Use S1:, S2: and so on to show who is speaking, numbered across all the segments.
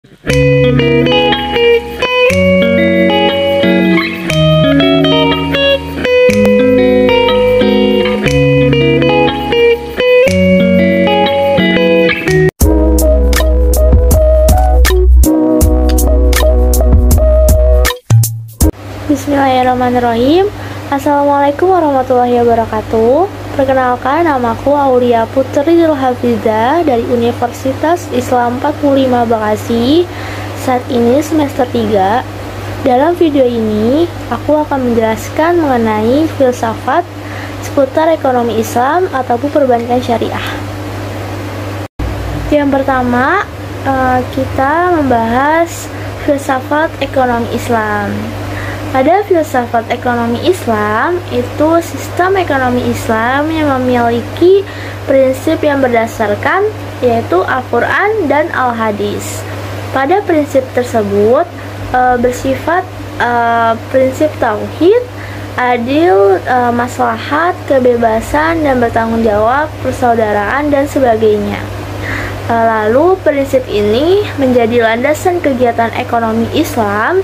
S1: Bismillahirrahmanirrahim. Assalamualaikum warahmatullahi wabarakatuh. Perkenalkan, namaku Aulia Putri Hafizah dari Universitas Islam 45 Bekasi. Saat ini semester 3. Dalam video ini, aku akan menjelaskan mengenai filsafat seputar ekonomi Islam ataupun perbankan syariah. Yang pertama, kita membahas filsafat ekonomi Islam. Pada filsafat ekonomi Islam, itu sistem ekonomi Islam yang memiliki prinsip yang berdasarkan, yaitu Al-Quran dan Al-Hadis. Pada prinsip tersebut bersifat prinsip tauhid, adil, maslahat, kebebasan, dan bertanggung jawab, persaudaraan, dan sebagainya. Lalu prinsip ini menjadi landasan kegiatan ekonomi Islam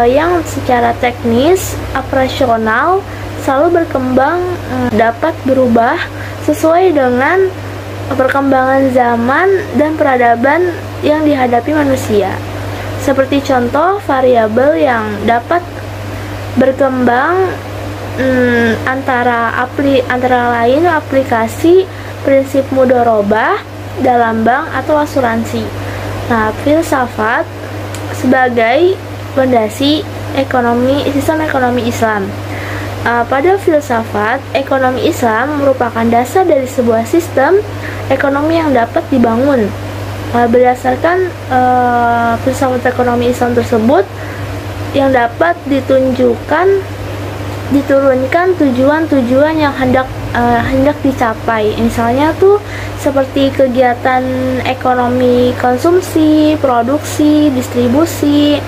S1: yang secara teknis, operasional, selalu berkembang, dapat berubah sesuai dengan perkembangan zaman dan peradaban yang dihadapi manusia. Seperti contoh variabel yang dapat berkembang antara lain aplikasi prinsip mudharabah dalam bank atau asuransi. Nah, filsafat sebagai fondasi sistem ekonomi Islam. Pada filsafat, ekonomi Islam merupakan dasar dari sebuah sistem ekonomi yang dapat dibangun. Berdasarkan filsafat ekonomi Islam tersebut, yang dapat diturunkan tujuan-tujuan yang hendak dicapai. Misalnya tuh seperti kegiatan ekonomi konsumsi, produksi, distribusi,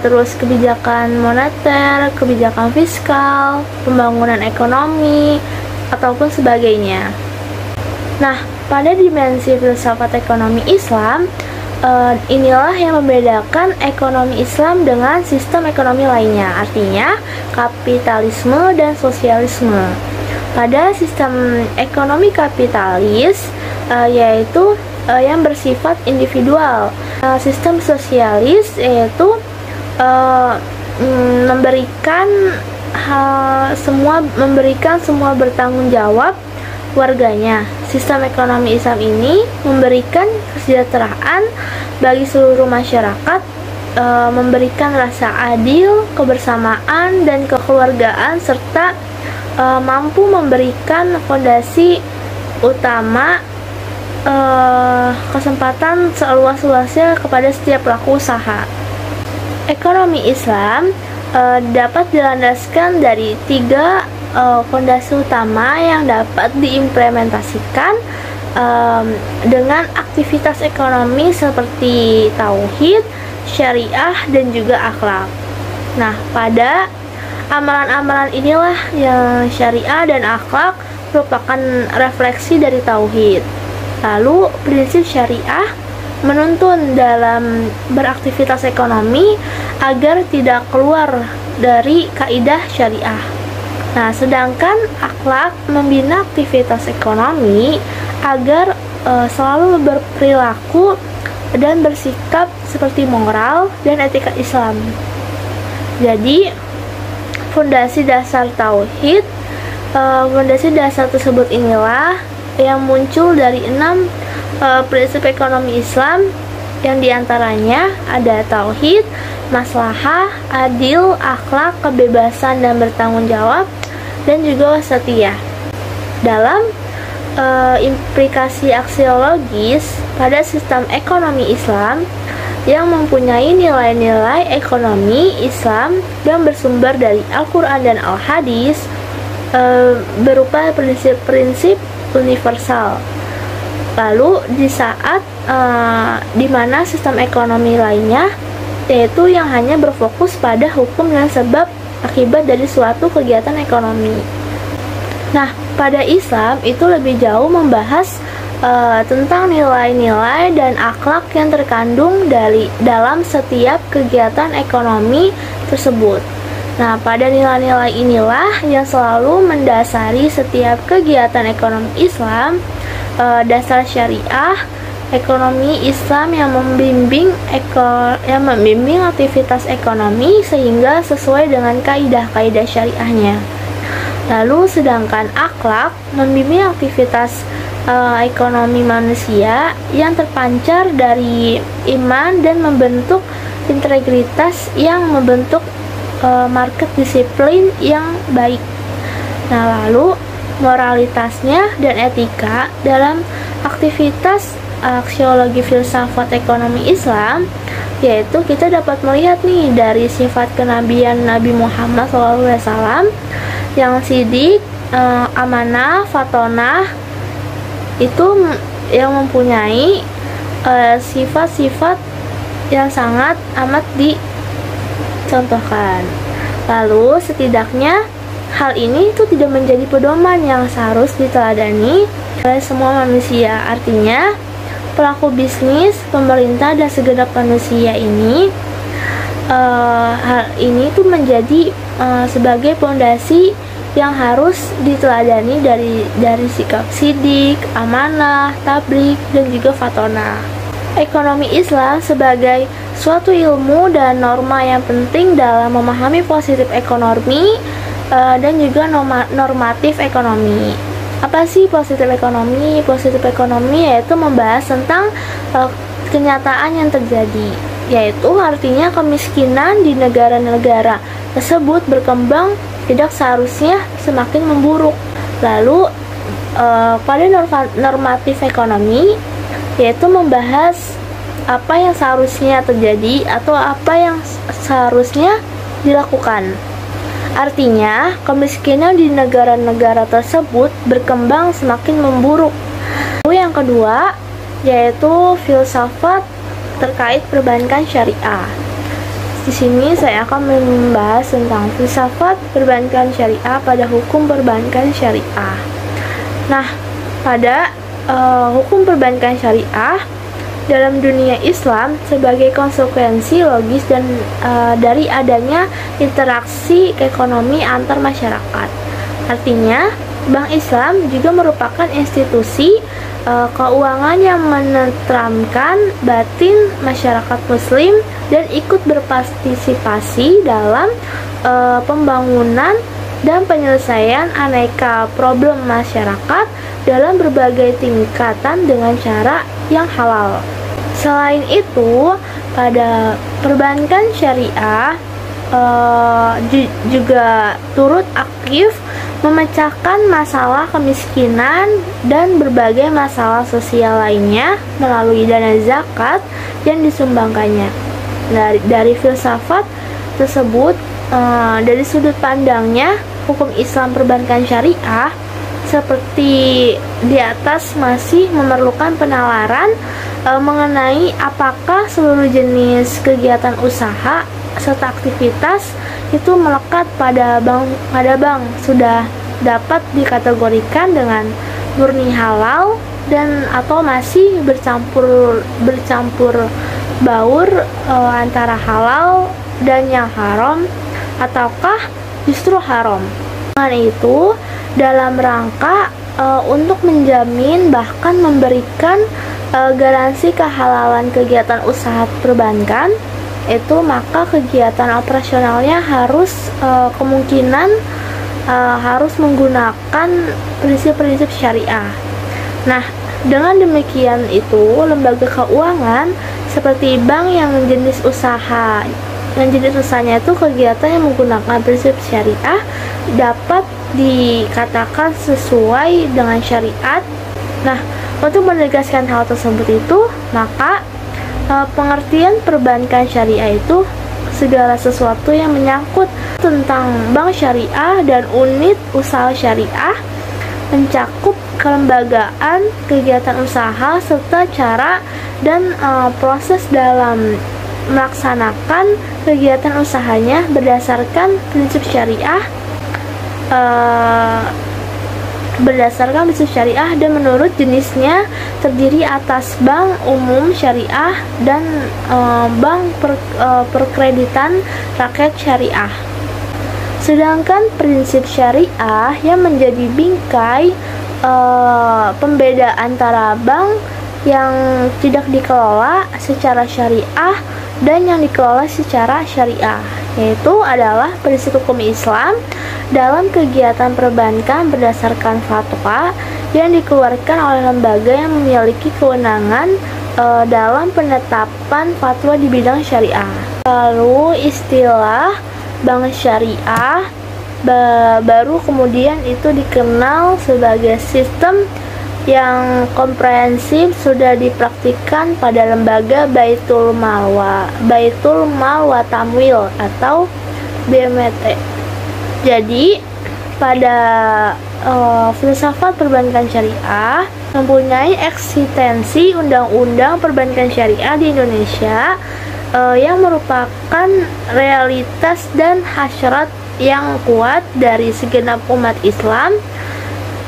S1: terus kebijakan moneter, kebijakan fiskal, pembangunan ekonomi, ataupun sebagainya. Nah, pada dimensi filsafat ekonomi Islam, inilah yang membedakan ekonomi Islam dengan sistem ekonomi lainnya, artinya kapitalisme dan sosialisme. Pada sistem ekonomi kapitalis, yaitu yang bersifat individual. Sistem sosialis yaitu memberikan semua bertanggung jawab warganya. Sistem ekonomi Islam ini memberikan kesejahteraan bagi seluruh masyarakat, memberikan rasa adil, kebersamaan, dan kekeluargaan, serta mampu memberikan fondasi utama kesempatan seluas-luasnya kepada setiap pelaku usaha. Ekonomi Islam dapat dilandaskan dari 3 fondasi utama yang dapat diimplementasikan dengan aktivitas ekonomi seperti tauhid, syariah, dan juga akhlak. Nah, pada amalan-amalan inilah yang syariah dan akhlak merupakan refleksi dari tauhid. Lalu prinsip syariah menuntun dalam beraktivitas ekonomi agar tidak keluar dari kaidah syariah. Nah, sedangkan akhlak membina aktivitas ekonomi agar selalu berperilaku dan bersikap seperti moral dan etika Islam. Jadi, fondasi dasar tauhid, fondasi dasar tersebut inilah yang muncul dari 6 prinsip ekonomi Islam, yang diantaranya ada tauhid, maslahah, adil, akhlak, kebebasan, dan bertanggung jawab, dan juga wasatiyah. Dalam implikasi aksiologis pada sistem ekonomi Islam yang mempunyai nilai-nilai ekonomi Islam yang bersumber dari Al-Quran dan Al-Hadis, berupa prinsip-prinsip universal. Lalu di saat dimana sistem ekonomi lainnya, yaitu yang hanya berfokus pada hukum dan sebab akibat dari suatu kegiatan ekonomi. Nah, pada Islam itu lebih jauh membahas tentang nilai-nilai dan akhlak yang terkandung dalam setiap kegiatan ekonomi tersebut. Nah, pada nilai-nilai inilah yang selalu mendasari setiap kegiatan ekonomi Islam. Dasar syariah ekonomi Islam yang membimbing aktivitas ekonomi sehingga sesuai dengan kaidah-kaidah syariahnya. Lalu sedangkan akhlak membimbing aktivitas ekonomi manusia yang terpancar dari iman dan membentuk integritas yang membentuk market disiplin yang baik. Nah, lalu moralitasnya dan etika dalam aktivitas aksiologi filsafat ekonomi Islam, yaitu kita dapat melihat nih dari sifat kenabian Nabi Muhammad SAW yang sidik, amanah, fatonah, itu yang mempunyai sifat-sifat yang sangat amat dicontohkan. Lalu setidaknya hal ini itu tidak menjadi pedoman yang seharus diteladani oleh semua manusia. Artinya pelaku bisnis, pemerintah, dan segenap manusia ini hal ini tuh menjadi sebagai pondasi yang harus diteladani dari sikap sidik, amanah, tablik, dan juga fatonah. Ekonomi Islam sebagai suatu ilmu dan norma yang penting dalam memahami positif ekonomi dan juga normatif ekonomi. Apa sih positif ekonomi? Positif ekonomi yaitu membahas tentang kenyataan yang terjadi, yaitu artinya kemiskinan di negara-negara tersebut berkembang tidak seharusnya semakin memburuk. Lalu pada normatif ekonomi yaitu membahas apa yang seharusnya terjadi atau apa yang seharusnya dilakukan. Artinya kemiskinan di negara-negara tersebut berkembang semakin memburuk. Lalu yang kedua yaitu filsafat terkait perbankan syariah. Di sini saya akan membahas tentang filsafat perbankan syariah pada hukum perbankan syariah. Nah, pada hukum perbankan syariah dalam dunia Islam sebagai konsekuensi logis dan dari adanya interaksi ekonomi antar masyarakat. Artinya, Bank Islam juga merupakan institusi keuangan yang menenteramkan batin masyarakat muslim dan ikut berpartisipasi dalam pembangunan dan penyelesaian aneka problem masyarakat dalam berbagai tingkatan dengan cara yang halal. Selain itu, pada perbankan syariah juga turut aktif memecahkan masalah kemiskinan dan berbagai masalah sosial lainnya melalui dana zakat yang disumbangkannya. Dari filsafat tersebut, dari sudut pandangnya, hukum Islam perbankan syariah seperti di atas masih memerlukan penalaran mengenai apakah seluruh jenis kegiatan usaha serta aktivitas itu melekat pada bank sudah dapat dikategorikan dengan murni halal dan atau masih bercampur baur antara halal dan yang haram ataukah justru haram. Dengan itu dalam rangka untuk menjamin bahkan memberikan garansi kehalalan kegiatan usaha perbankan itu, maka kegiatan operasionalnya harus kemungkinan harus menggunakan prinsip-prinsip syariah. Nah, dengan demikian itu lembaga keuangan seperti bank yang jenis usahanya itu kegiatan yang menggunakan prinsip syariah dapat dikatakan sesuai dengan syariat. Nah, untuk menegaskan hal tersebut itu, maka pengertian perbankan syariah itu segala sesuatu yang menyangkut tentang bank syariah dan unit usaha syariah, mencakup kelembagaan, kegiatan usaha, serta cara dan proses dalam melaksanakan kegiatan usahanya berdasarkan prinsip syariah. berdasarkan bisnis syariah dan menurut jenisnya terdiri atas bank umum syariah dan bank perkreditan rakyat syariah. Sedangkan prinsip syariah yang menjadi bingkai pembeda antara bank yang tidak dikelola secara syariah dan yang dikelola secara syariah, yaitu adalah prinsip hukum Islam dalam kegiatan perbankan berdasarkan fatwa yang dikeluarkan oleh lembaga yang memiliki kewenangan dalam penetapan fatwa di bidang syariah. Lalu istilah bank syariah baru kemudian itu dikenal sebagai sistem yang komprehensif sudah dipraktikkan pada lembaga Baitul Mal wa Tamwil atau BMT. Jadi pada filsafat perbankan syariah mempunyai eksistensi undang-undang perbankan syariah di Indonesia yang merupakan realitas dan hasrat yang kuat dari segenap umat Islam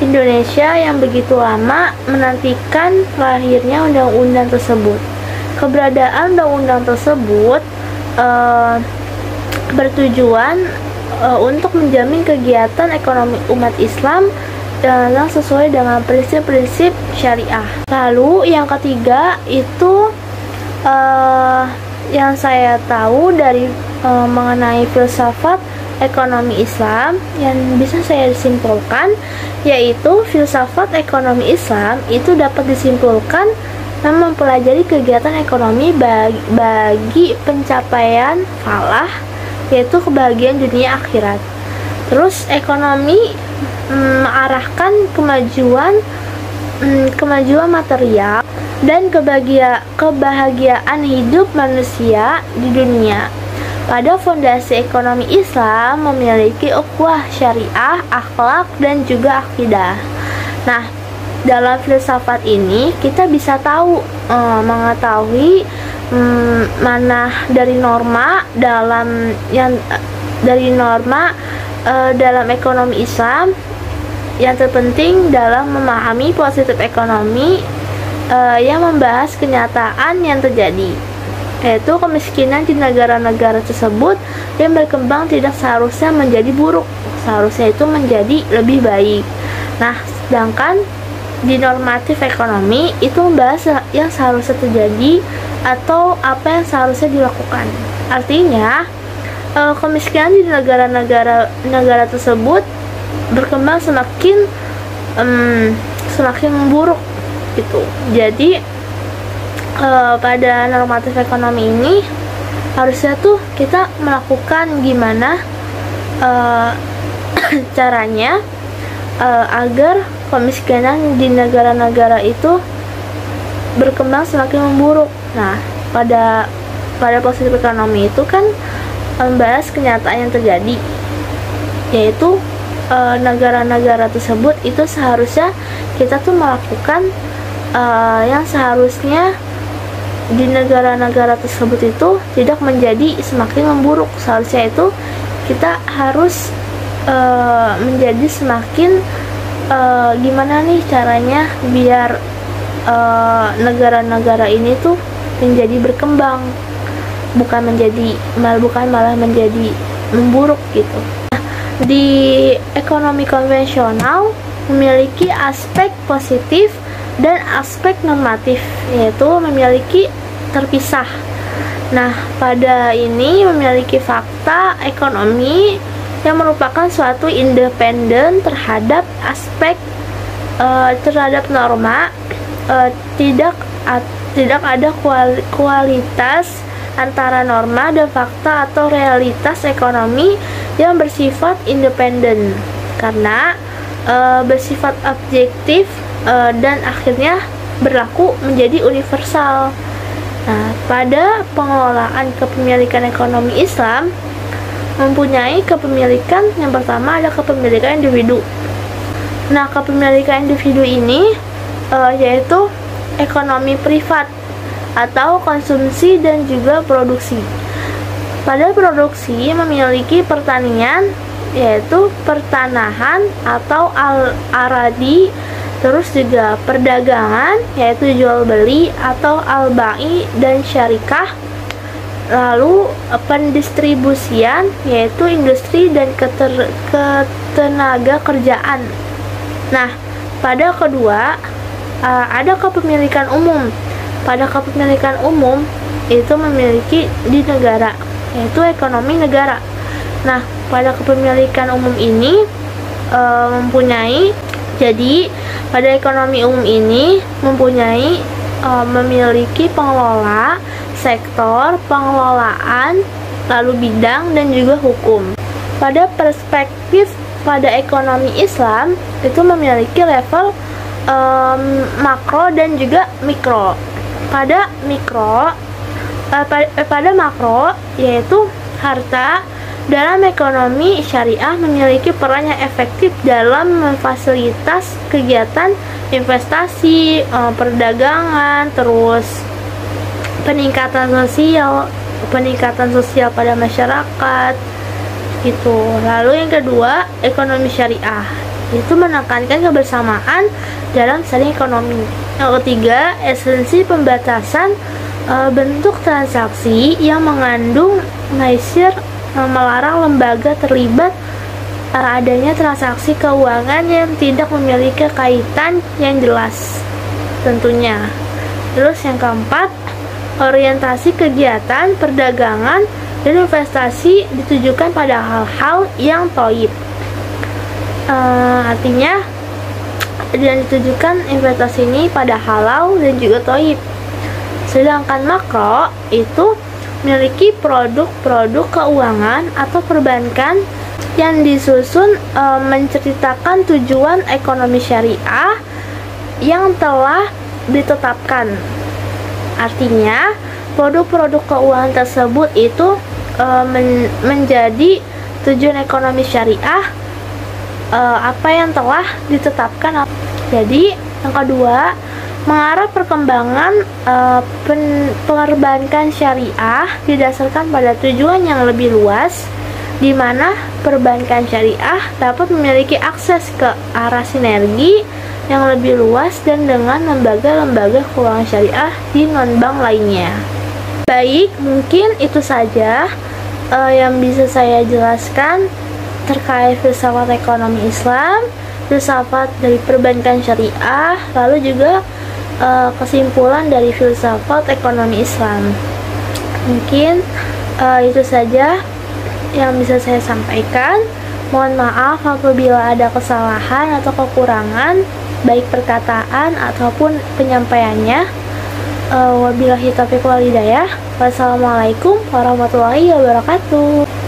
S1: Indonesia yang begitu lama menantikan lahirnya undang-undang tersebut. Keberadaan undang-undang tersebut bertujuan untuk menjamin kegiatan ekonomi umat Islam yang sesuai dengan prinsip-prinsip syariah. Lalu yang ketiga itu yang saya tahu dari mengenai filsafat ekonomi Islam yang bisa saya simpulkan, yaitu filsafat ekonomi Islam itu dapat disimpulkan dan mempelajari kegiatan ekonomi bagi pencapaian falah, yaitu kebahagiaan dunia akhirat. Terus ekonomi mengarahkan kemajuan material dan kebahagiaan hidup manusia di dunia. Pada fondasi ekonomi Islam memiliki ukhuwah syariah, akhlak, dan juga akidah. Nah, dalam filsafat ini kita bisa mengetahui mana dari norma dalam ekonomi Islam yang terpenting dalam memahami positif ekonomi yang membahas kenyataan yang terjadi, yaitu kemiskinan di negara-negara tersebut yang berkembang tidak seharusnya menjadi buruk, seharusnya itu menjadi lebih baik. Nah, sedangkan di normatif ekonomi itu membahas yang seharusnya terjadi atau apa yang seharusnya dilakukan. Artinya, kemiskinan di negara tersebut berkembang semakin memburuk gitu. Jadi pada normatif ekonomi ini harusnya tuh kita melakukan gimana caranya agar kemiskinan di negara-negara itu berkembang semakin memburuk. Nah, pada positif ekonomi itu kan membahas kenyataan yang terjadi, yaitu negara-negara tersebut itu seharusnya kita tuh melakukan yang seharusnya di negara-negara tersebut itu tidak menjadi semakin memburuk. Seharusnya itu kita harus menjadi semakin gimana nih caranya biar negara-negara ini tuh menjadi berkembang, bukan malah menjadi memburuk gitu. Di ekonomi konvensional memiliki aspek positif dan aspek normatif, yaitu memiliki terpisah. Nah, pada ini memiliki fakta ekonomi yang merupakan suatu independen terhadap aspek terhadap norma, tidak ada kualitas antara norma dan fakta atau realitas ekonomi yang bersifat independen karena bersifat objektif dan akhirnya berlaku menjadi universal. Nah, pada pengelolaan kepemilikan ekonomi Islam mempunyai kepemilikan yang pertama ada kepemilikan individu. Nah, kepemilikan individu ini yaitu ekonomi privat atau konsumsi dan juga produksi. Pada produksi memiliki pertanian yaitu pertanahan atau al-aradi, terus juga perdagangan yaitu jual beli atau al-bai dan syarikah, lalu pendistribusian yaitu industri dan ketenaga kerjaan. Nah, pada kedua ada kepemilikan umum. Pada kepemilikan umum itu memiliki di negara, yaitu ekonomi negara. Nah, pada kepemilikan umum ini pada ekonomi umum ini memiliki pengelola, sektor, pengelolaan, lalu bidang, dan juga hukum. Pada perspektif pada ekonomi Islam itu memiliki level makro dan juga mikro. Pada makro yaitu harta dalam ekonomi syariah memiliki peran yang efektif dalam memfasilitas kegiatan investasi, perdagangan, terus peningkatan sosial pada masyarakat gitu. Lalu yang kedua, ekonomi syariah itu menekankan kebersamaan dalam saling ekonomi. Yang ketiga, esensi pembatasan bentuk transaksi yang mengandung maisir, melarang lembaga terlibat adanya transaksi keuangan yang tidak memiliki kaitan yang jelas tentunya. Terus yang keempat, orientasi kegiatan perdagangan dan investasi ditujukan pada hal-hal yang thayyib. Artinya dan ditujukan investasi ini pada halal dan juga thayyib. Sedangkan makro itu memiliki produk-produk keuangan atau perbankan yang disusun menceritakan tujuan ekonomi syariah yang telah ditetapkan. Artinya, produk-produk keuangan tersebut itu menjadi tujuan ekonomi syariah apa yang telah ditetapkan. Jadi, yang kedua, mengarah perkembangan perbankan syariah didasarkan pada tujuan yang lebih luas, di mana perbankan syariah dapat memiliki akses ke arah sinergi yang lebih luas dan dengan lembaga-lembaga keuangan syariah di non-bank lainnya. Baik, mungkin itu saja yang bisa saya jelaskan terkait filsafat ekonomi Islam, filsafat dari perbankan syariah, lalu juga kesimpulan dari filsafat ekonomi Islam. Mungkin itu saja yang bisa saya sampaikan. Mohon maaf apabila ada kesalahan atau kekurangan baik perkataan ataupun penyampaiannya. Wabillahi taufiq wal hidayah. Wassalamualaikum warahmatullahi wabarakatuh.